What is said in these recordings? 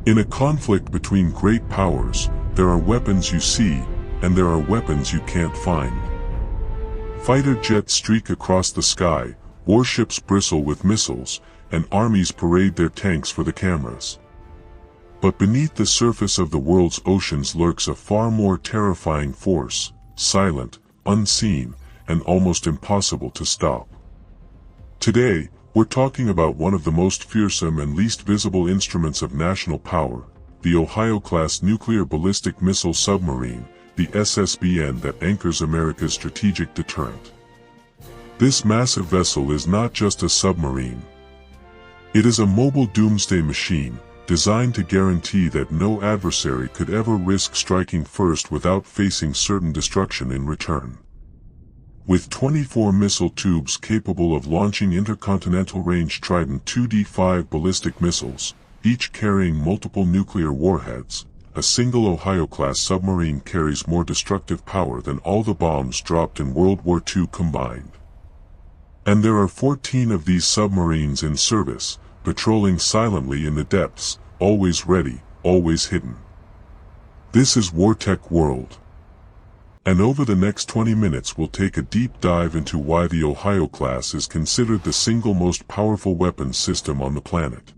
In a conflict between great powers, there are weapons you see, and there are weapons you can't find. Fighter jets streak across the sky, warships bristle with missiles, and armies parade their tanks for the cameras. But beneath the surface of the world's oceans lurks a far more terrifying force, silent, unseen, and almost impossible to stop. Today, we're talking about one of the most fearsome and least visible instruments of national power, the Ohio-class nuclear ballistic missile submarine, the SSBN that anchors America's strategic deterrent. This massive vessel is not just a submarine. It is a mobile doomsday machine, designed to guarantee that no adversary could ever risk striking first without facing certain destruction in return. With 24 missile tubes capable of launching intercontinental-range Trident II D5 ballistic missiles, each carrying multiple nuclear warheads, a single Ohio-class submarine carries more destructive power than all the bombs dropped in World War II combined. And there are 14 of these submarines in service, patrolling silently in the depths, always ready, always hidden. This is WarTech World. And over the next 20 minutes we'll take a deep dive into why the Ohio class is considered the single most powerful weapons system on the planet.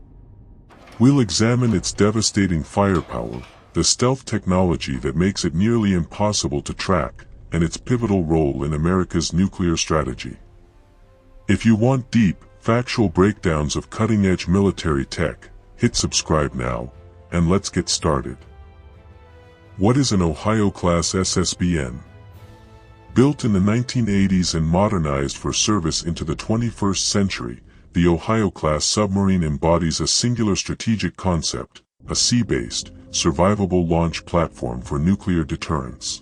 We'll examine its devastating firepower, the stealth technology that makes it nearly impossible to track, and its pivotal role in America's nuclear strategy. If you want deep, factual breakdowns of cutting-edge military tech, hit subscribe now, and let's get started. What is an Ohio-class SSBN? Built in the 1980s and modernized for service into the 21st century, the Ohio-class submarine embodies a singular strategic concept, a sea-based, survivable launch platform for nuclear deterrence.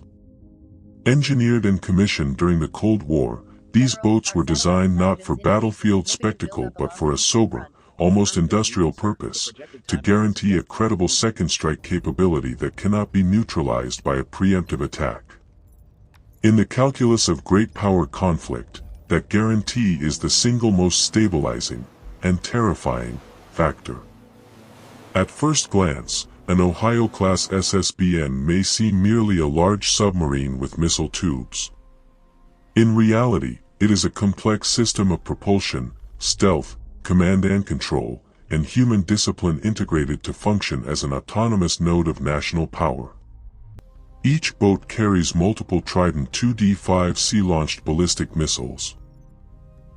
Engineered and commissioned during the Cold War, these boats were designed not for battlefield spectacle but for a sober, almost industrial purpose, to guarantee a credible second strike capability that cannot be neutralized by a preemptive attack. In the calculus of great power conflict, that guarantee is the single most stabilizing and terrifying factor. At first glance, an Ohio-class SSBN may seem merely a large submarine with missile tubes. In reality, it is a complex system of propulsion, stealth, command and control, and human discipline integrated to function as an autonomous node of national power. Each boat carries multiple Trident II D5 sea-launched ballistic missiles.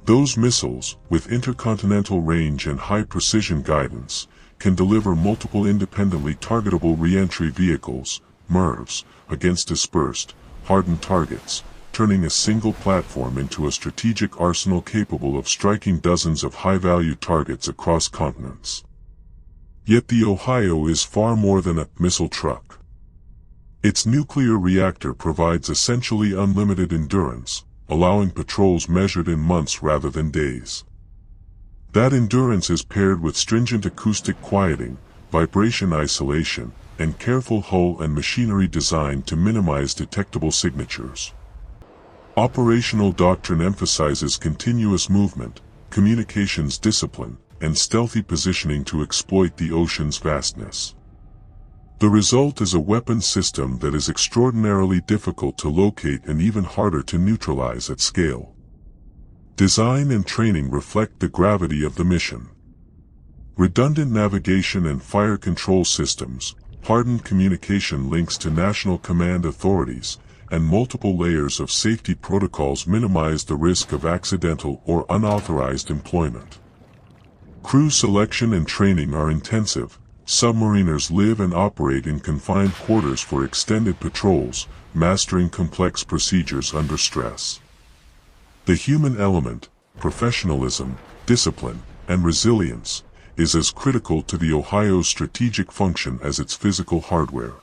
Those missiles, with intercontinental range and high-precision guidance, can deliver multiple independently targetable reentry vehicles, MIRVs, against dispersed, hardened targets, turning a single platform into a strategic arsenal capable of striking dozens of high-value targets across continents. Yet the Ohio is far more than a missile truck. Its nuclear reactor provides essentially unlimited endurance, allowing patrols measured in months rather than days. That endurance is paired with stringent acoustic quieting, vibration isolation, and careful hull and machinery design to minimize detectable signatures. Operational doctrine emphasizes continuous movement, communications discipline, and stealthy positioning to exploit the ocean's vastness. The result is a weapons system that is extraordinarily difficult to locate and even harder to neutralize at scale. Design and training reflect the gravity of the mission. Redundant navigation and fire control systems, hardened communication links to national command authorities, and multiple layers of safety protocols minimize the risk of accidental or unauthorized employment. Crew selection and training are intensive. Submariners live and operate in confined quarters for extended patrols, mastering complex procedures under stress. The human element, professionalism, discipline, and resilience, is as critical to the Ohio's strategic function as its physical hardware.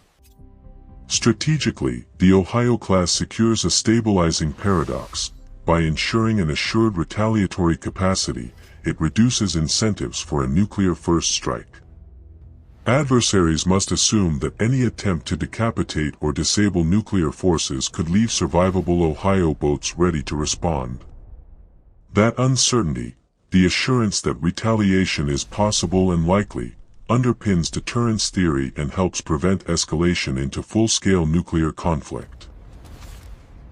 Strategically, the Ohio class secures a stabilizing paradox. By ensuring an assured retaliatory capacity, it reduces incentives for a nuclear-first strike. Adversaries must assume that any attempt to decapitate or disable nuclear forces could leave survivable Ohio boats ready to respond. That uncertainty, the assurance that retaliation is possible and likely, underpins deterrence theory and helps prevent escalation into full-scale nuclear conflict.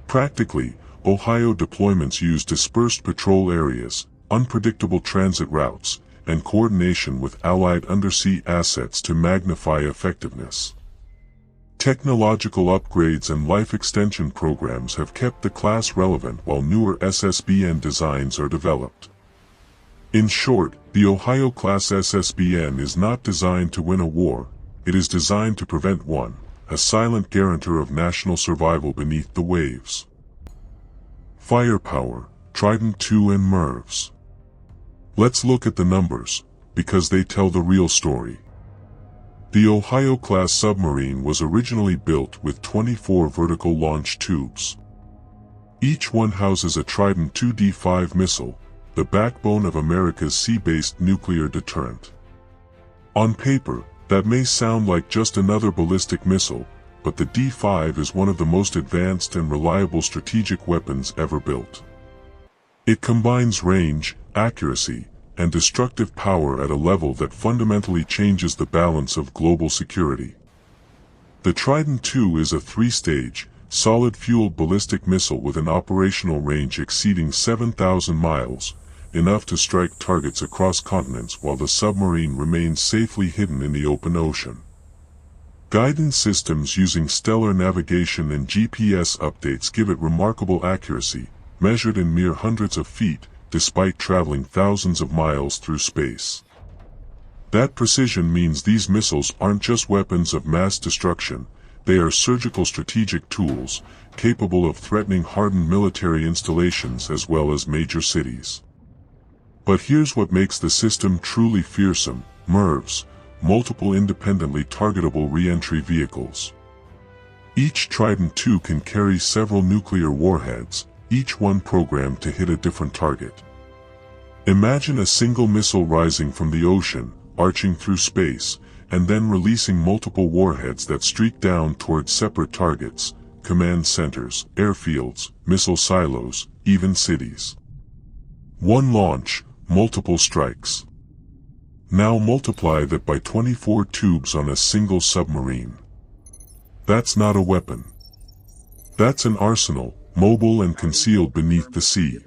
Practically, Ohio deployments use dispersed patrol areas, unpredictable transit routes, and coordination with Allied undersea assets to magnify effectiveness. Technological upgrades and life extension programs have kept the class relevant while newer SSBN designs are developed. In short, the Ohio-class SSBN is not designed to win a war, it is designed to prevent one, a silent guarantor of national survival beneath the waves. Firepower, Trident II and MIRVs. Let's look at the numbers, because they tell the real story. The Ohio-class submarine was originally built with 24 vertical launch tubes. Each one houses a Trident II D5 missile, the backbone of America's sea-based nuclear deterrent. On paper, that may sound like just another ballistic missile, but the D5 is one of the most advanced and reliable strategic weapons ever built. It combines range, accuracy, and destructive power at a level that fundamentally changes the balance of global security. The Trident II is a three-stage, solid-fueled ballistic missile with an operational range exceeding 7,000 miles, enough to strike targets across continents while the submarine remains safely hidden in the open ocean. Guidance systems using stellar navigation and GPS updates give it remarkable accuracy, measured in mere hundreds of feet, despite traveling thousands of miles through space. That precision means these missiles aren't just weapons of mass destruction, they are surgical strategic tools, capable of threatening hardened military installations as well as major cities. But here's what makes the system truly fearsome: MIRVs, multiple independently targetable reentry vehicles. Each Trident II can carry several nuclear warheads, each one programmed to hit a different target. Imagine a single missile rising from the ocean, arching through space, and then releasing multiple warheads that streak down towards separate targets, command centers, airfields, missile silos, even cities. One launch, multiple strikes. Now multiply that by 24 tubes on a single submarine. That's not a weapon. That's an arsenal, mobile and concealed beneath the sea.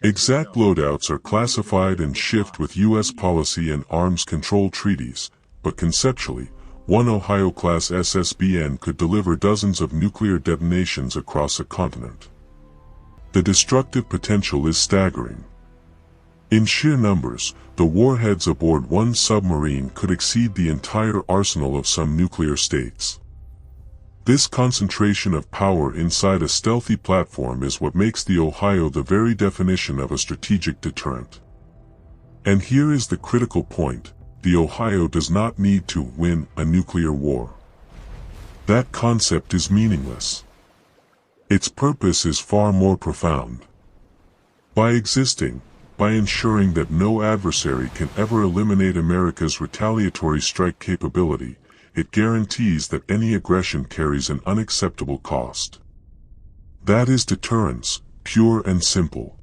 Exact loadouts are classified and shift with U.S. policy and arms control treaties, but conceptually, one Ohio-class SSBN could deliver dozens of nuclear detonations across a continent. The destructive potential is staggering. In sheer numbers, the warheads aboard one submarine could exceed the entire arsenal of some nuclear states. This concentration of power inside a stealthy platform is what makes the Ohio the very definition of a strategic deterrent. And here is the critical point: the Ohio does not need to win a nuclear war. That concept is meaningless. Its purpose is far more profound. By existing, by ensuring that no adversary can ever eliminate America's retaliatory strike capability, it guarantees that any aggression carries an unacceptable cost. That is deterrence, pure and simple.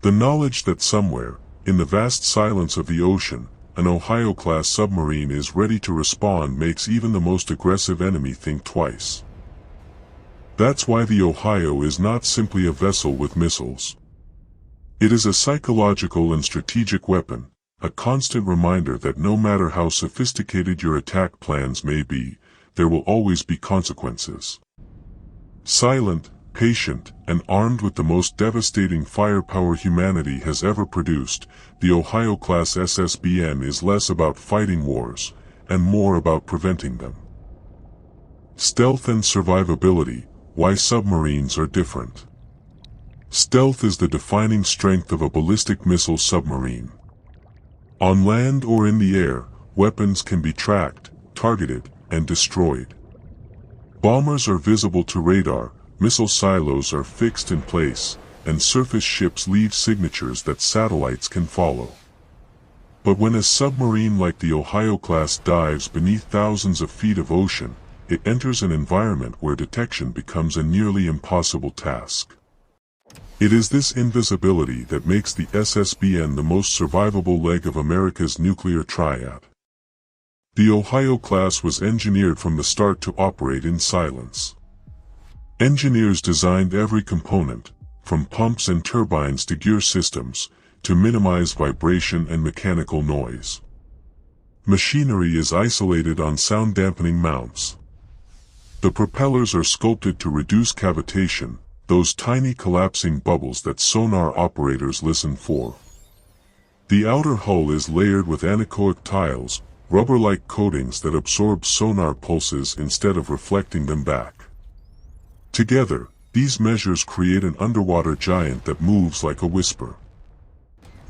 The knowledge that somewhere, in the vast silence of the ocean, an Ohio-class submarine is ready to respond makes even the most aggressive enemy think twice. That's why the Ohio is not simply a vessel with missiles. It is a psychological and strategic weapon, a constant reminder that no matter how sophisticated your attack plans may be, there will always be consequences. Silent, patient, and armed with the most devastating firepower humanity has ever produced, the Ohio-class SSBN is less about fighting wars, and more about preventing them. Stealth and survivability: why submarines are different. Stealth is the defining strength of a ballistic missile submarine. On land or in the air, weapons can be tracked, targeted, and destroyed. Bombers are visible to radar, missile silos are fixed in place, and surface ships leave signatures that satellites can follow. But when a submarine like the Ohio-class dives beneath thousands of feet of ocean, it enters an environment where detection becomes a nearly impossible task. It is this invisibility that makes the SSBN the most survivable leg of America's nuclear triad. The Ohio class was engineered from the start to operate in silence. Engineers designed every component, from pumps and turbines to gear systems, to minimize vibration and mechanical noise. Machinery is isolated on sound-dampening mounts. The propellers are sculpted to reduce cavitation, those tiny collapsing bubbles that sonar operators listen for. The outer hull is layered with anechoic tiles, rubber-like coatings that absorb sonar pulses instead of reflecting them back. Together, these measures create an underwater giant that moves like a whisper.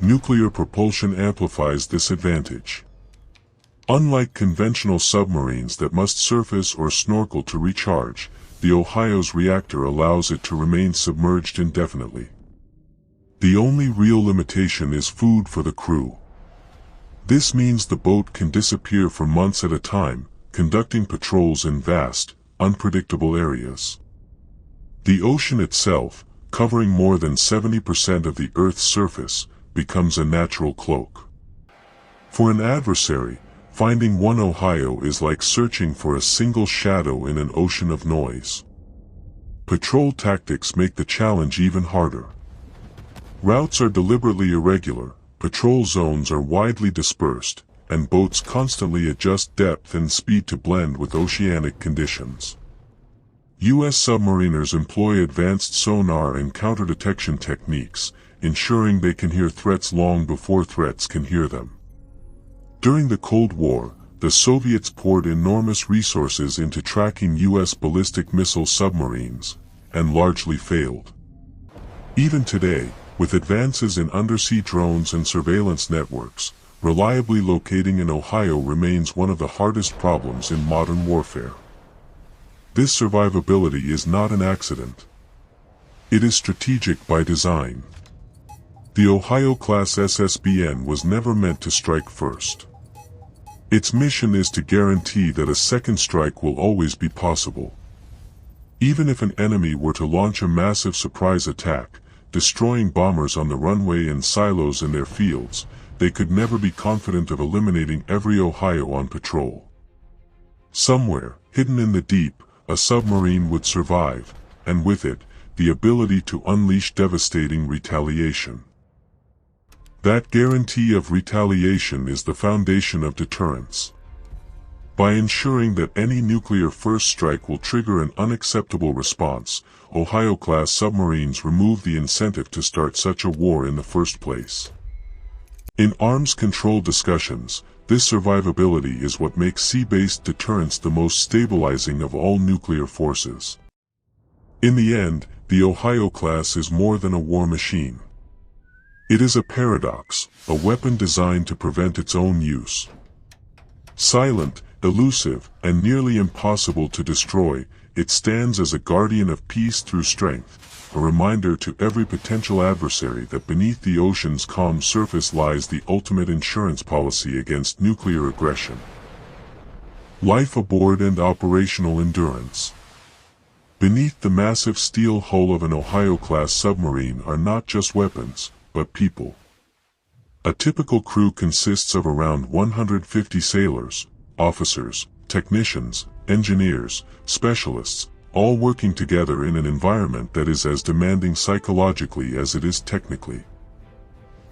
Nuclear propulsion amplifies this advantage. Unlike conventional submarines that must surface or snorkel to recharge, the Ohio's reactor allows it to remain submerged indefinitely. The only real limitation is food for the crew. This means the boat can disappear for months at a time, conducting patrols in vast, unpredictable areas. The ocean itself, covering more than 70% of the Earth's surface, becomes a natural cloak. For an adversary, finding one Ohio is like searching for a single shadow in an ocean of noise. Patrol tactics make the challenge even harder. Routes are deliberately irregular, patrol zones are widely dispersed, and boats constantly adjust depth and speed to blend with oceanic conditions. U.S. submariners employ advanced sonar and counter-detection techniques, ensuring they can hear threats long before threats can hear them. During the Cold War, the Soviets poured enormous resources into tracking U.S. ballistic missile submarines, and largely failed. Even today, with advances in undersea drones and surveillance networks, reliably locating an Ohio remains one of the hardest problems in modern warfare. This survivability is not an accident. It is strategic by design. The Ohio-class SSBN was never meant to strike first. Its mission is to guarantee that a second strike will always be possible. Even if an enemy were to launch a massive surprise attack, destroying bombers on the runway and silos in their fields, they could never be confident of eliminating every Ohio on patrol. Somewhere, hidden in the deep, a submarine would survive, and with it, the ability to unleash devastating retaliation. That guarantee of retaliation is the foundation of deterrence. By ensuring that any nuclear first strike will trigger an unacceptable response, Ohio-class submarines remove the incentive to start such a war in the first place. In arms control discussions, this survivability is what makes sea-based deterrence the most stabilizing of all nuclear forces. In the end, the Ohio class is more than a war machine. It is a paradox, a weapon designed to prevent its own use. Silent, elusive, and nearly impossible to destroy, it stands as a guardian of peace through strength, a reminder to every potential adversary that beneath the ocean's calm surface lies the ultimate insurance policy against nuclear aggression. Life aboard and operational endurance. Beneath the massive steel hull of an Ohio-class submarine are not just weapons, but people. A typical crew consists of around 150 sailors, officers, technicians, engineers, specialists, all working together in an environment that is as demanding psychologically as it is technically.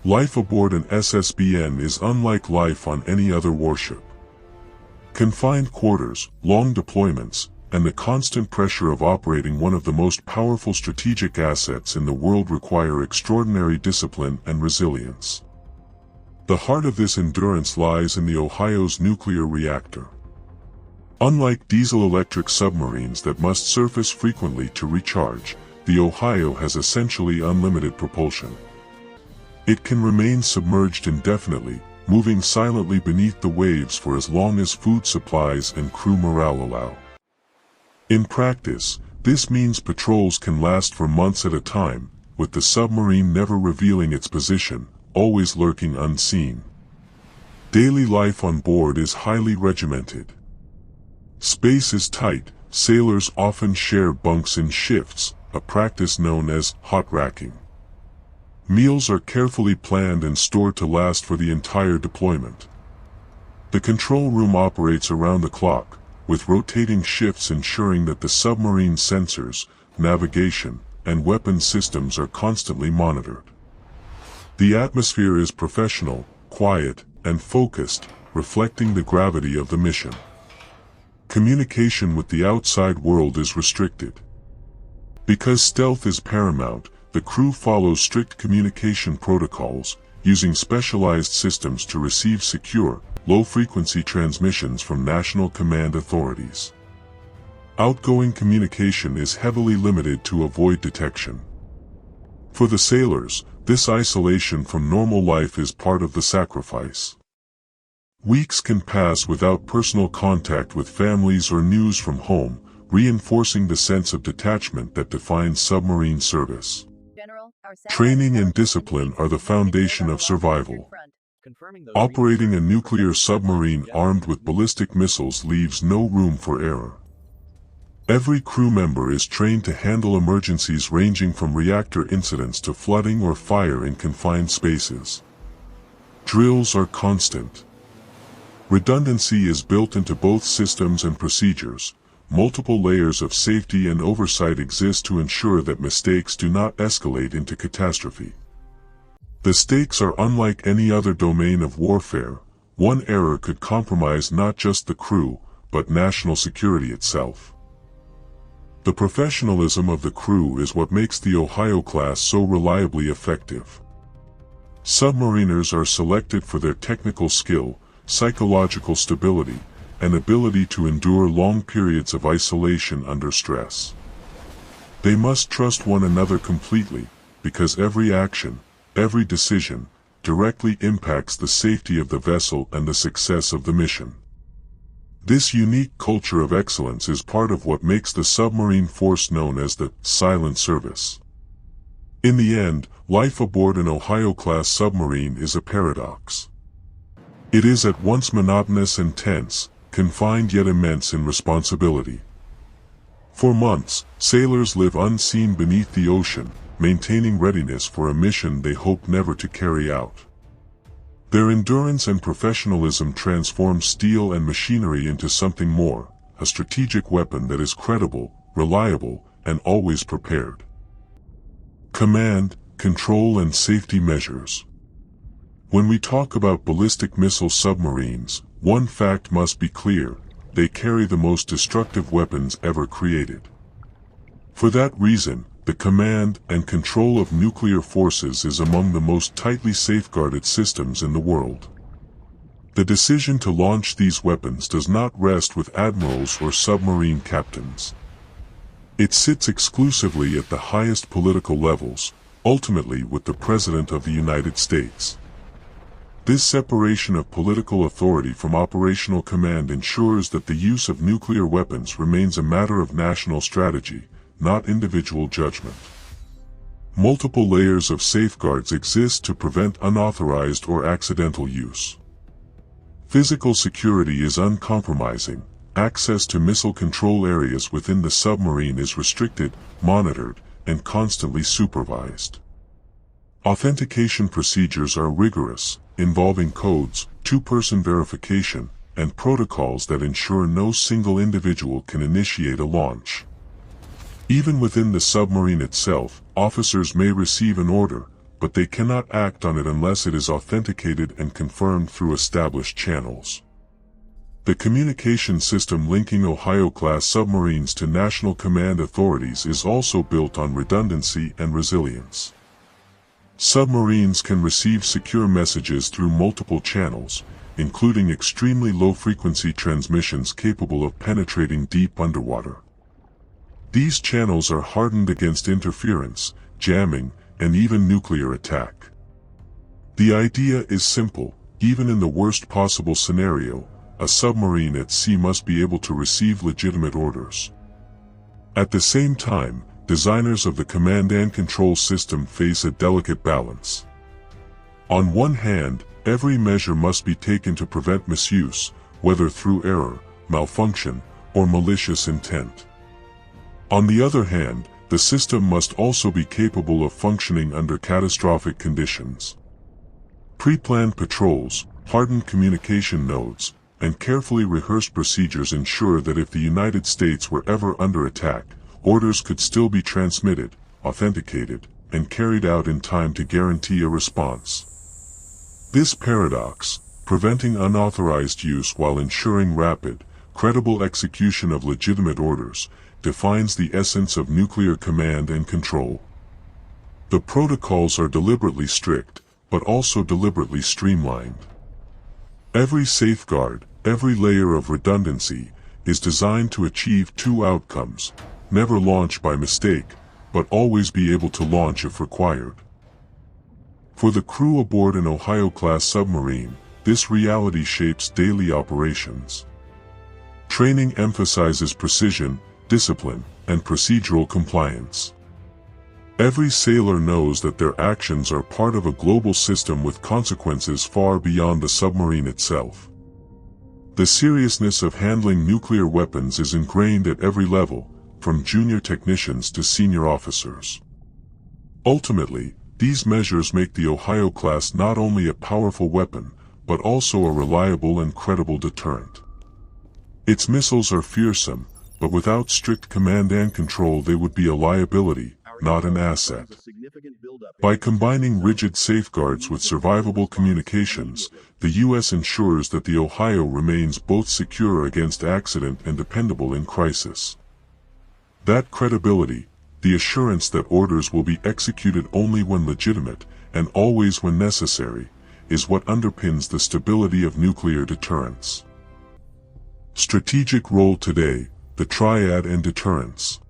Life aboard an SSBN is unlike life on any other warship. Confined quarters, long deployments, and the constant pressure of operating one of the most powerful strategic assets in the world require extraordinary discipline and resilience. The heart of this endurance lies in the Ohio's nuclear reactor. Unlike diesel-electric submarines that must surface frequently to recharge, the Ohio has essentially unlimited propulsion. It can remain submerged indefinitely, moving silently beneath the waves for as long as food supplies and crew morale allow. In practice, this means patrols can last for months at a time, with the submarine never revealing its position, always lurking unseen. Daily life on board is highly regimented. Space is tight, sailors often share bunks in shifts, a practice known as hot racking. Meals are carefully planned and stored to last for the entire deployment. The control room operates around the clock, with rotating shifts ensuring that the submarine's sensors, navigation, and weapon systems are constantly monitored. The atmosphere is professional, quiet, and focused, reflecting the gravity of the mission. Communication with the outside world is restricted. Because stealth is paramount, the crew follows strict communication protocols, using specialized systems to receive secure, low-frequency transmissions from national command authorities. Outgoing communication is heavily limited to avoid detection. For the sailors, this isolation from normal life is part of the sacrifice. Weeks can pass without personal contact with families or news from home, reinforcing the sense of detachment that defines submarine service. Training and discipline are the foundation of survival. Operating a nuclear submarine armed with ballistic missiles leaves no room for error. Every crew member is trained to handle emergencies ranging from reactor incidents to flooding or fire in confined spaces. Drills are constant. Redundancy is built into both systems and procedures. Multiple layers of safety and oversight exist to ensure that mistakes do not escalate into catastrophe. The stakes are unlike any other domain of warfare. One error could compromise not just the crew, but national security itself. The professionalism of the crew is what makes the Ohio class so reliably effective. Submariners are selected for their technical skill, psychological stability, and ability to endure long periods of isolation under stress. They must trust one another completely, because every action, every decision, directly impacts the safety of the vessel and the success of the mission. This unique culture of excellence is part of what makes the submarine force known as the silent service. In the end, life aboard an Ohio-class submarine is a paradox. It is at once monotonous and tense, confined yet immense in responsibility. For months, sailors live unseen beneath the ocean, maintaining readiness for a mission they hope never to carry out. Their endurance and professionalism transform steel and machinery into something more, a strategic weapon that is credible, reliable, and always prepared. Command, control, and safety measures. When we talk about ballistic missile submarines, one fact must be clear: they carry the most destructive weapons ever created. For that reason, the command and control of nuclear forces is among the most tightly safeguarded systems in the world. The decision to launch these weapons does not rest with admirals or submarine captains. It sits exclusively at the highest political levels, ultimately with the President of the United States. This separation of political authority from operational command ensures that the use of nuclear weapons remains a matter of national strategy, not individual judgment. Multiple layers of safeguards exist to prevent unauthorized or accidental use. Physical security is uncompromising. Access to missile control areas within the submarine is restricted, monitored, and constantly supervised. Authentication procedures are rigorous, involving codes, two-person verification, and protocols that ensure no single individual can initiate a launch. Even within the submarine itself, officers may receive an order, but they cannot act on it unless it is authenticated and confirmed through established channels. The communication system linking Ohio-class submarines to national command authorities is also built on redundancy and resilience. Submarines can receive secure messages through multiple channels, including extremely low-frequency transmissions capable of penetrating deep underwater. These channels are hardened against interference, jamming, and even nuclear attack. The idea is simple: even in the worst possible scenario, a submarine at sea must be able to receive legitimate orders. At the same time, designers of the command and control system face a delicate balance. On one hand, every measure must be taken to prevent misuse, whether through error, malfunction, or malicious intent. On the other hand, the system must also be capable of functioning under catastrophic conditions. Pre-planned patrols, hardened communication nodes, and carefully rehearsed procedures ensure that if the United States were ever under attack, orders could still be transmitted, authenticated, and carried out in time to guarantee a response. This paradox, preventing unauthorized use while ensuring rapid, credible execution of legitimate orders, defines the essence of nuclear command and control. The protocols are deliberately strict, but also deliberately streamlined. Every safeguard, every layer of redundancy, is designed to achieve two outcomes: never launch by mistake, but always be able to launch if required. For the crew aboard an Ohio-class submarine, this reality shapes daily operations. Training emphasizes precision, discipline, and procedural compliance. Every sailor knows that their actions are part of a global system with consequences far beyond the submarine itself. The seriousness of handling nuclear weapons is ingrained at every level, from junior technicians to senior officers. Ultimately, these measures make the Ohio class not only a powerful weapon, but also a reliable and credible deterrent. Its missiles are fearsome, but without strict command and control they would be a liability, not an asset. By combining rigid safeguards with survivable communications, the U.S. ensures that the Ohio remains both secure against accident and dependable in crisis. That credibility, the assurance that orders will be executed only when legitimate, and always when necessary, is what underpins the stability of nuclear deterrence. Strategic role today: the triad and deterrence.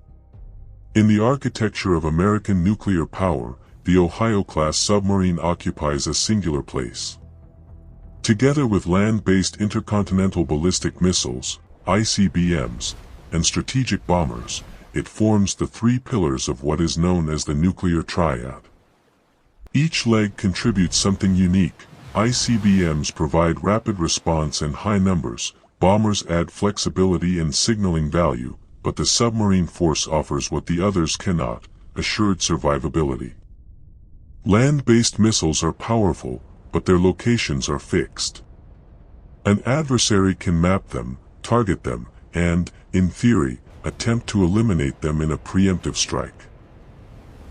In the architecture of American nuclear power, the Ohio-class submarine occupies a singular place. Together with land-based intercontinental ballistic missiles, ICBMs, and strategic bombers, it forms the three pillars of what is known as the nuclear triad. Each leg contributes something unique. ICBMs provide rapid response and high numbers, bombers add flexibility and signaling value, but the submarine force offers what the others cannot: assured survivability. Land-based missiles are powerful, but their locations are fixed. An adversary can map them, target them, and, in theory, attempt to eliminate them in a preemptive strike.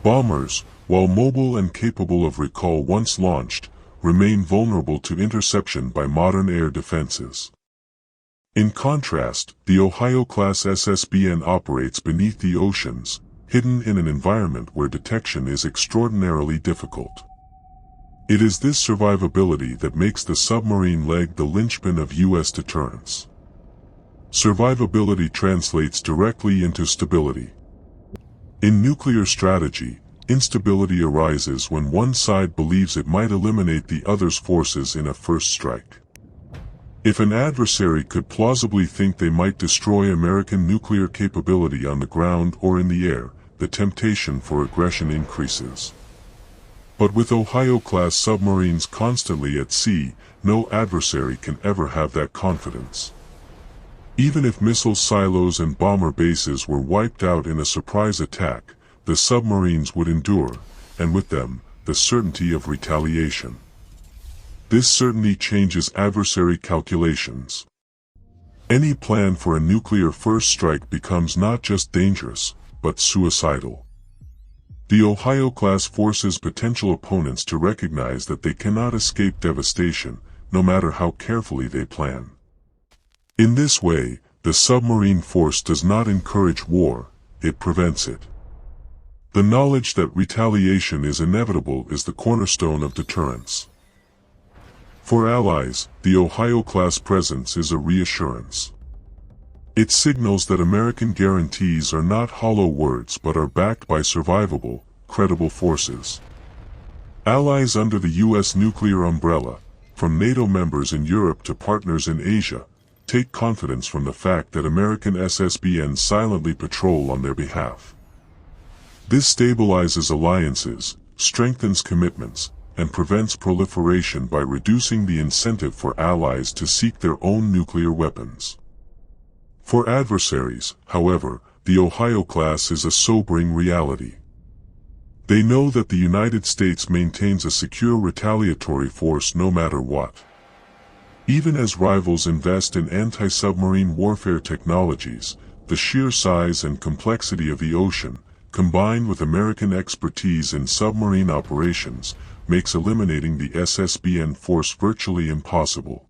Bombers, while mobile and capable of recall once launched, remain vulnerable to interception by modern air defenses. In contrast, the Ohio-class SSBN operates beneath the oceans, hidden in an environment where detection is extraordinarily difficult. It is this survivability that makes the submarine leg the linchpin of U.S. deterrence. Survivability translates directly into stability. In nuclear strategy, instability arises when one side believes it might eliminate the other's forces in a first strike. If an adversary could plausibly think they might destroy American nuclear capability on the ground or in the air, the temptation for aggression increases. But with Ohio-class submarines constantly at sea, no adversary can ever have that confidence. Even if missile silos and bomber bases were wiped out in a surprise attack, the submarines would endure, and with them, the certainty of retaliation. This certainty changes adversary calculations. Any plan for a nuclear first strike becomes not just dangerous, but suicidal. The Ohio-class forces potential opponents to recognize that they cannot escape devastation, no matter how carefully they plan. In this way, the submarine force does not encourage war, it prevents it. The knowledge that retaliation is inevitable is the cornerstone of deterrence. For allies, the Ohio-class presence is a reassurance. It signals that American guarantees are not hollow words but are backed by survivable, credible forces. Allies under the U.S. nuclear umbrella, from NATO members in Europe to partners in Asia, take confidence from the fact that American SSBNs silently patrol on their behalf. This stabilizes alliances, strengthens commitments, and prevents proliferation by reducing the incentive for allies to seek their own nuclear weapons. For adversaries, however, the Ohio class is a sobering reality. They know that the United States maintains a secure retaliatory force no matter what. Even as rivals invest in anti-submarine warfare technologies, the sheer size and complexity of the ocean, combined with American expertise in submarine operations, makes eliminating the SSBN force virtually impossible.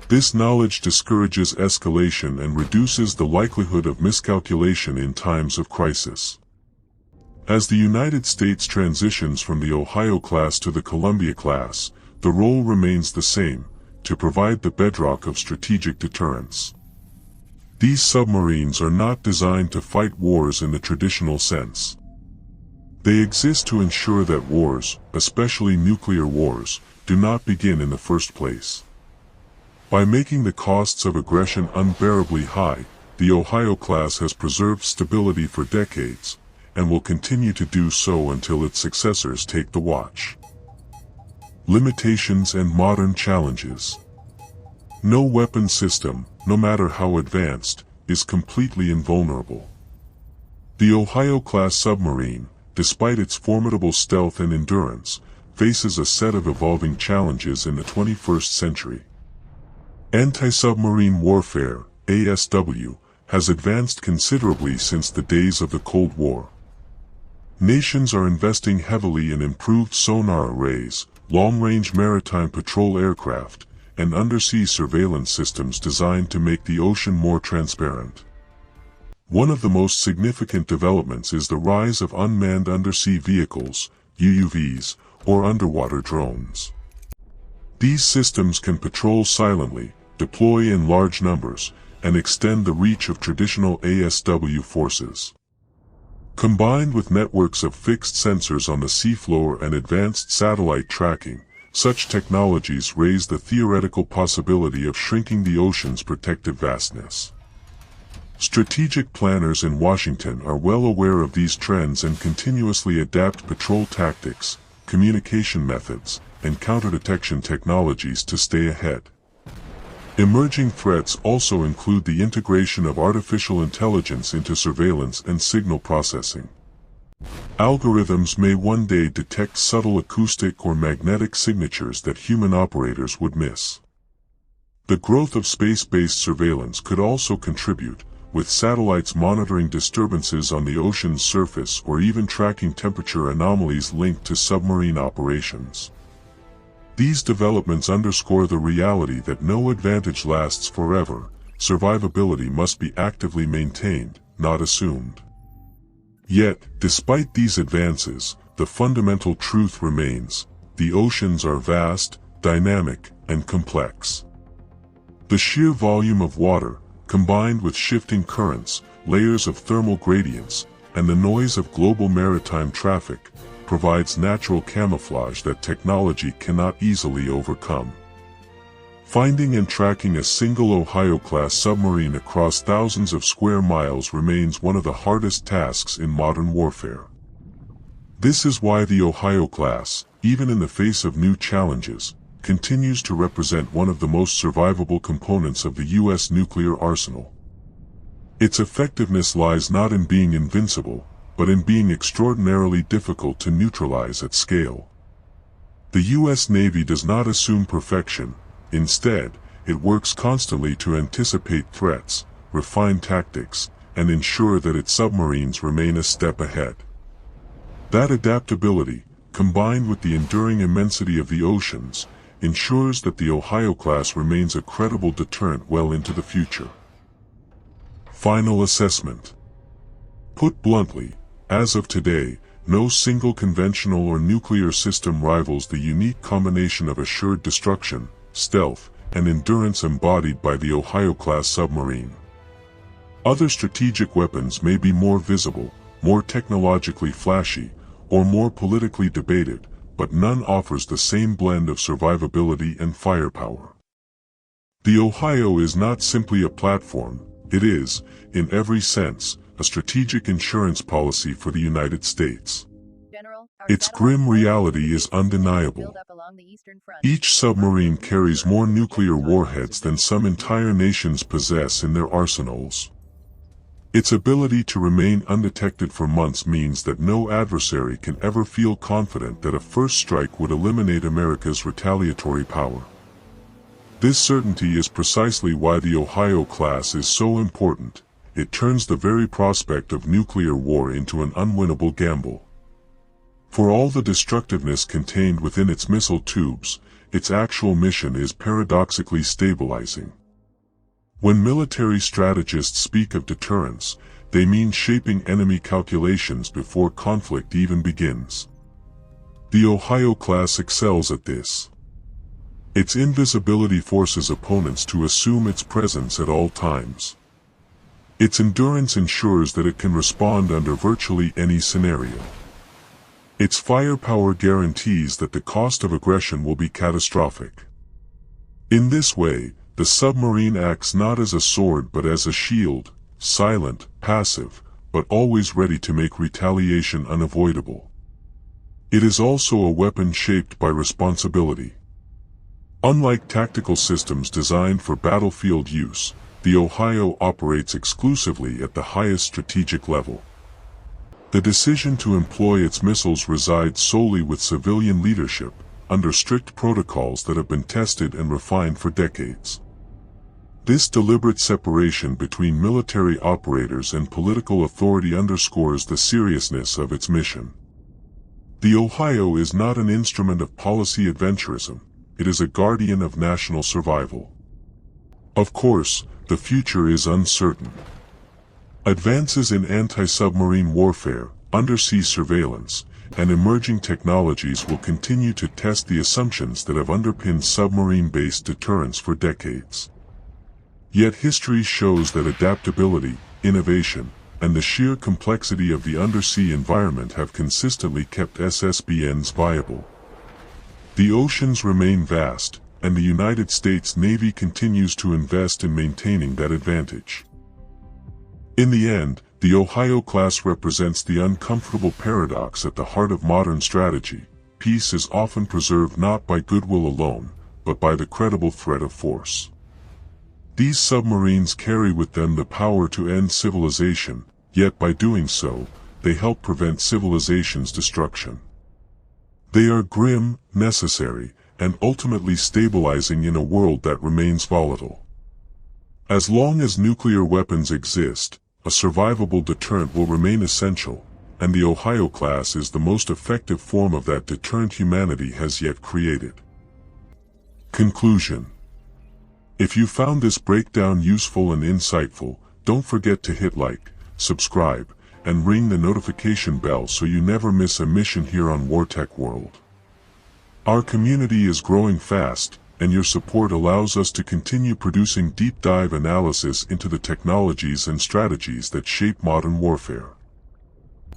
This knowledge discourages escalation and reduces the likelihood of miscalculation in times of crisis. As the United States transitions from the Ohio class to the Columbia class, the role remains the same: to provide the bedrock of strategic deterrence. These submarines are not designed to fight wars in the traditional sense. They exist to ensure that wars, especially nuclear wars, do not begin in the first place. By making the costs of aggression unbearably high, the Ohio class has preserved stability for decades, and will continue to do so until its successors take the watch. Limitations and modern challenges. No weapon system, no matter how advanced, is completely invulnerable. The Ohio-class submarine, despite its formidable stealth and endurance, faces a set of evolving challenges in the 21st century. Anti-submarine warfare, ASW, has advanced considerably since the days of the Cold War. Nations are investing heavily in improved sonar arrays, long-range maritime patrol aircraft, and undersea surveillance systems designed to make the ocean more transparent. One of the most significant developments is the rise of unmanned undersea vehicles, UUVs, or underwater drones. These systems can patrol silently, deploy in large numbers, and extend the reach of traditional ASW forces. Combined with networks of fixed sensors on the seafloor and advanced satellite tracking, such technologies raise the theoretical possibility of shrinking the ocean's protective vastness. Strategic planners in Washington are well aware of these trends and continuously adapt patrol tactics, communication methods, and counter-detection technologies to stay ahead. Emerging threats also include the integration of artificial intelligence into surveillance and signal processing. Algorithms may one day detect subtle acoustic or magnetic signatures that human operators would miss. The growth of space-based surveillance could also contribute, with satellites monitoring disturbances on the ocean's surface or even tracking temperature anomalies linked to submarine operations. These developments underscore the reality that no advantage lasts forever. Survivability must be actively maintained, not assumed. Yet, despite these advances, the fundamental truth remains: the oceans are vast, dynamic, and complex. The sheer volume of water, combined with shifting currents, layers of thermal gradients, and the noise of global maritime traffic, provides natural camouflage that technology cannot easily overcome. Finding and tracking a single Ohio-class submarine across thousands of square miles remains one of the hardest tasks in modern warfare. This is why the Ohio class, even in the face of new challenges, continues to represent one of the most survivable components of the U.S. nuclear arsenal. Its effectiveness lies not in being invincible, but in being extraordinarily difficult to neutralize at scale. The U.S. Navy does not assume perfection. Instead, it works constantly to anticipate threats, refine tactics, and ensure that its submarines remain a step ahead. That adaptability, combined with the enduring immensity of the oceans, ensures that the Ohio class remains a credible deterrent well into the future. Final assessment. Put bluntly, as of today, no single conventional or nuclear system rivals the unique combination of assured destruction, stealth, and endurance embodied by the Ohio-class submarine. Other strategic weapons may be more visible, more technologically flashy, or more politically debated, but none offers the same blend of survivability and firepower. The Ohio is not simply a platform, it is, in every sense, a strategic insurance policy for the United States. Its grim reality is undeniable. Each submarine carries more nuclear warheads than some entire nations possess in their arsenals. Its ability to remain undetected for months means that no adversary can ever feel confident that a first strike would eliminate America's retaliatory power. This certainty is precisely why the Ohio class is so important. It turns the very prospect of nuclear war into an unwinnable gamble. For all the destructiveness contained within its missile tubes, its actual mission is paradoxically stabilizing. When military strategists speak of deterrence, they mean shaping enemy calculations before conflict even begins. The Ohio class excels at this. Its invisibility forces opponents to assume its presence at all times. Its endurance ensures that it can respond under virtually any scenario. Its firepower guarantees that the cost of aggression will be catastrophic. In this way, the submarine acts not as a sword but as a shield, silent, passive, but always ready to make retaliation unavoidable. It is also a weapon shaped by responsibility. Unlike tactical systems designed for battlefield use, the Ohio operates exclusively at the highest strategic level. The decision to employ its missiles resides solely with civilian leadership, under strict protocols that have been tested and refined for decades. This deliberate separation between military operators and political authority underscores the seriousness of its mission. The Ohio is not an instrument of policy adventurism, it is a guardian of national survival. Of course, the future is uncertain. Advances in anti-submarine warfare, undersea surveillance, and emerging technologies will continue to test the assumptions that have underpinned submarine-based deterrence for decades. Yet history shows that adaptability, innovation, and the sheer complexity of the undersea environment have consistently kept SSBNs viable. The oceans remain vast, and the United States Navy continues to invest in maintaining that advantage. In the end, the Ohio class represents the uncomfortable paradox at the heart of modern strategy. Peace is often preserved not by goodwill alone, but by the credible threat of force. These submarines carry with them the power to end civilization, yet by doing so, they help prevent civilization's destruction. They are grim, necessary, and ultimately stabilizing in a world that remains volatile. As long as nuclear weapons exist, a survivable deterrent will remain essential, and the Ohio class is the most effective form of that deterrent humanity has yet created. Conclusion. If you found this breakdown useful and insightful, don't forget to hit like, subscribe, and ring the notification bell so you never miss a mission here on WarTech World. Our community is growing fast, and your support allows us to continue producing deep dive analysis into the technologies and strategies that shape modern warfare.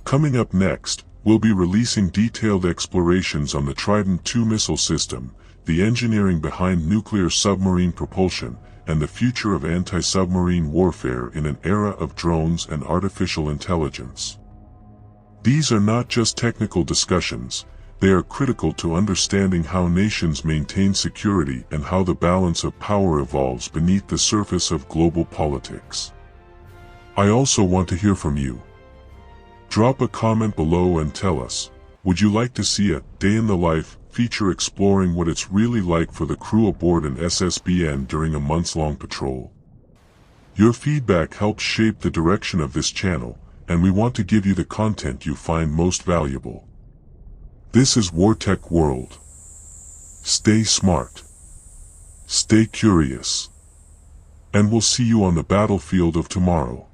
Coming up next, we'll be releasing detailed explorations on the Trident II missile system, the engineering behind nuclear submarine propulsion, and the future of anti-submarine warfare in an era of drones and artificial intelligence. These are not just technical discussions, they are critical to understanding how nations maintain security and how the balance of power evolves beneath the surface of global politics. I also want to hear from you. Drop a comment below and tell us, would you like to see a Day in the Life feature exploring what it's really like for the crew aboard an SSBN during a months-long patrol? Your feedback helps shape the direction of this channel, and we want to give you the content you find most valuable. This is WarTech World. Stay smart. Stay curious. And we'll see you on the battlefield of tomorrow.